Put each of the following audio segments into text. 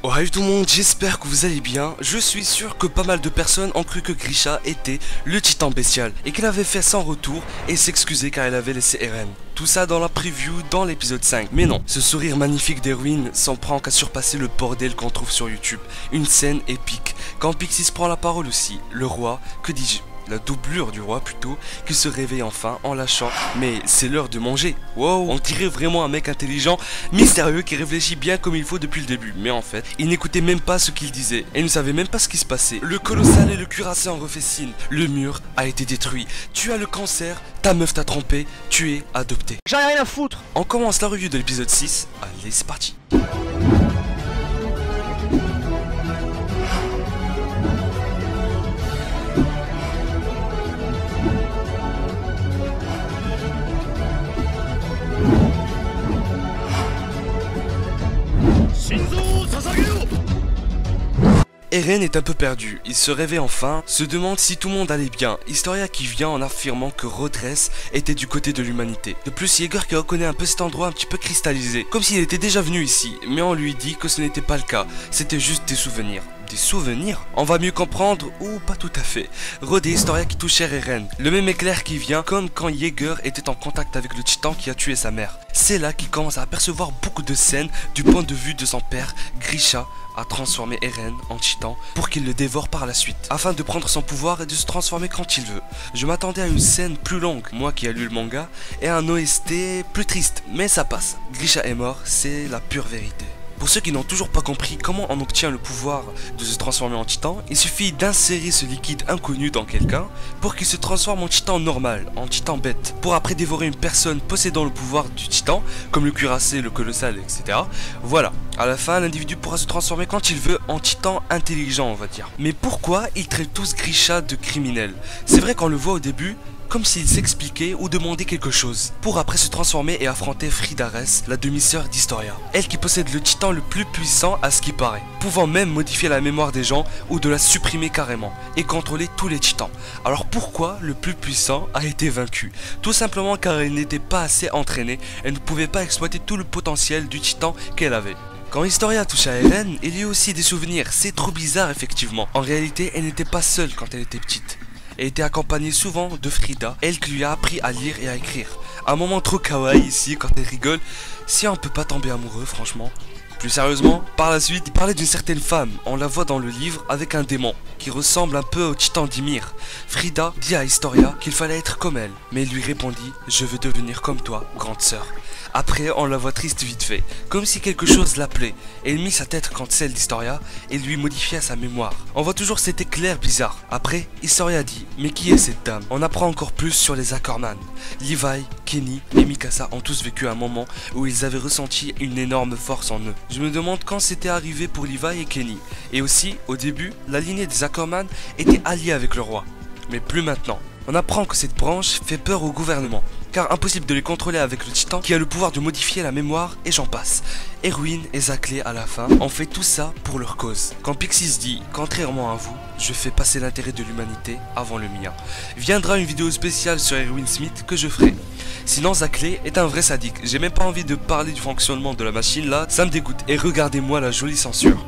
Salut tout le monde, j'espère que vous allez bien. Je suis sûr que pas mal de personnes ont cru que Grisha était le titan bestial et qu'il avait fait son retour et s'excuser car il avait laissé Eren. Tout ça dans la preview dans l'épisode 5. Mais non, ce sourire magnifique d'Erwin s'en prend qu'à surpasser le bordel qu'on trouve sur YouTube. Une scène épique. Quand Pixis prend la parole aussi, le roi, que dis-je, la doublure du roi plutôt, qui se réveille enfin en lâchant « Mais c'est l'heure de manger !» Wow, on dirait vraiment un mec intelligent, mystérieux, qui réfléchit bien comme il faut depuis le début. Mais en fait, il n'écoutait même pas ce qu'il disait et ne savait même pas ce qui se passait. Le colossal et le cuirassé en refait signe. Le mur a été détruit. Tu as le cancer, ta meuf t'a trompé, tu es adopté. J'en ai rien à foutre. On commence la review de l'épisode 6. Allez, c'est parti. Eren est un peu perdu, il se réveille enfin, se demande si tout le monde allait bien, Historia qui vient en affirmant que Rodresse était du côté de l'humanité. De plus, Yeager qui reconnaît un peu cet endroit un petit peu cristallisé, comme s'il était déjà venu ici, mais on lui dit que ce n'était pas le cas, c'était juste des souvenirs. Des souvenirs? On va mieux comprendre, ou pas tout à fait. Rod et Historia qui touchent Eren, le même éclair qui vient comme quand Yeager était en contact avec le titan qui a tué sa mère. C'est là qu'il commence à apercevoir beaucoup de scènes du point de vue de son père, Grisha, a transformé Eren en titan pour qu'il le dévore par la suite, afin de prendre son pouvoir et de se transformer quand il veut. Je m'attendais à une scène plus longue, moi qui ai lu le manga, et à un OST plus triste, mais ça passe. Grisha est mort, c'est la pure vérité. Pour ceux qui n'ont toujours pas compris comment on obtient le pouvoir de se transformer en titan, il suffit d'insérer ce liquide inconnu dans quelqu'un pour qu'il se transforme en titan normal, en titan bête, pour après dévorer une personne possédant le pouvoir du titan, comme le cuirassé, le colossal, etc. Voilà, à la fin l'individu pourra se transformer quand il veut en titan intelligent, on va dire. Mais pourquoi ils traitent tous Grisha de criminel? C'est vrai qu'on le voit au début, comme s'il s'expliquait ou demandait quelque chose, pour après se transformer et affronter Fridares, la demi-sœur d'Historia. Elle qui possède le titan le plus puissant à ce qui paraît, pouvant même modifier la mémoire des gens ou de la supprimer carrément, et contrôler tous les titans. Alors pourquoi le plus puissant a été vaincu? Tout simplement car elle n'était pas assez entraînée, elle ne pouvait pas exploiter tout le potentiel du titan qu'elle avait. Quand Historia touche à Eren, il y a aussi des souvenirs, c'est trop bizarre effectivement. En réalité, elle n'était pas seule quand elle était petite. Elle était accompagnée souvent de Frida, elle qui lui a appris à lire et à écrire. Un moment trop kawaii ici quand elle rigole, si on peut pas tomber amoureux franchement. Plus sérieusement, par la suite, il parlait d'une certaine femme, on la voit dans le livre avec un démon, qui ressemble un peu au titan d'Ymir. Frida dit à Historia qu'il fallait être comme elle, mais il lui répondit « Je veux devenir comme toi, grande sœur ». Après, on la voit triste vite fait, comme si quelque chose l'appelait, et il mit sa tête contre celle d'Historia et lui modifia sa mémoire. On voit toujours cet éclair bizarre. Après, Historia dit « Mais qui est cette dame ?» On apprend encore plus sur les Ackerman. Levi, Kenny et Mikasa ont tous vécu un moment où ils avaient ressenti une énorme force en eux. Je me demande quand c'était arrivé pour Levi et Kenny. Et aussi, au début, la lignée des Ackerman était alliée avec le roi. Mais plus maintenant. On apprend que cette branche fait peur au gouvernement, car impossible de les contrôler avec le titan qui a le pouvoir de modifier la mémoire et j'en passe. Erwin et Zackley à la fin ont fait tout ça pour leur cause. Quand Pixis dit « Contrairement à vous, je fais passer l'intérêt de l'humanité avant le mien », viendra une vidéo spéciale sur Erwin Smith que je ferai. Sinon Zackley est un vrai sadique, j'ai même pas envie de parler du fonctionnement de la machine là, ça me dégoûte. Et regardez-moi la jolie censure.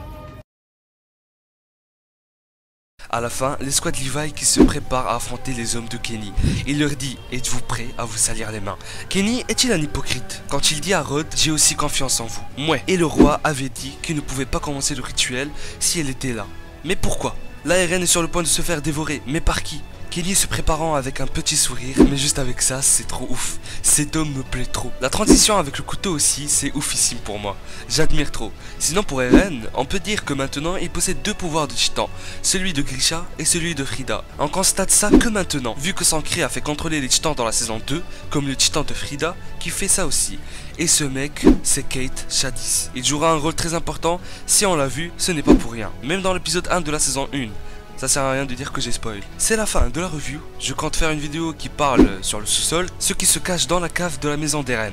À la fin, l'escouade Levi qui se prépare à affronter les hommes de Kenny. Il leur dit « Êtes-vous prêts à vous salir les mains ?» Kenny est-il un hypocrite? Quand il dit à Rod « J'ai aussi confiance en vous ». Mouais. Et le roi avait dit qu'il ne pouvait pas commencer le rituel si elle était là. Mais pourquoi? Là, Eren est sur le point de se faire dévorer. Mais par qui? Kenny se préparant avec un petit sourire, mais juste avec ça, c'est trop ouf. Cet homme me plaît trop. La transition avec le couteau aussi, c'est oufissime pour moi. J'admire trop. Sinon pour Eren, on peut dire que maintenant, il possède deux pouvoirs de titan, celui de Grisha et celui de Frida. On constate ça que maintenant, vu que son cri a fait contrôler les titans dans la saison 2, comme le titan de Frida, qui fait ça aussi. Et ce mec, c'est Kate Shadis. Il jouera un rôle très important, si on l'a vu, ce n'est pas pour rien. Même dans l'épisode 1 de la saison 1. Ça sert à rien de dire que j'ai spoil. C'est la fin de la review. Je compte faire une vidéo qui parle sur le sous-sol, ce qui se cache dans la cave de la maison d'Eren.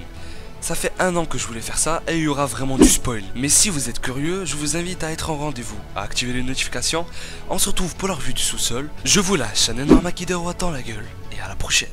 Ça fait 1 an que je voulais faire ça et il y aura vraiment du spoil. Mais si vous êtes curieux, je vous invite à être en rendez-vous, à activer les notifications. On se retrouve pour la revue du sous-sol. Je vous lâche un énorme acquis de roi dans la gueule et à la prochaine.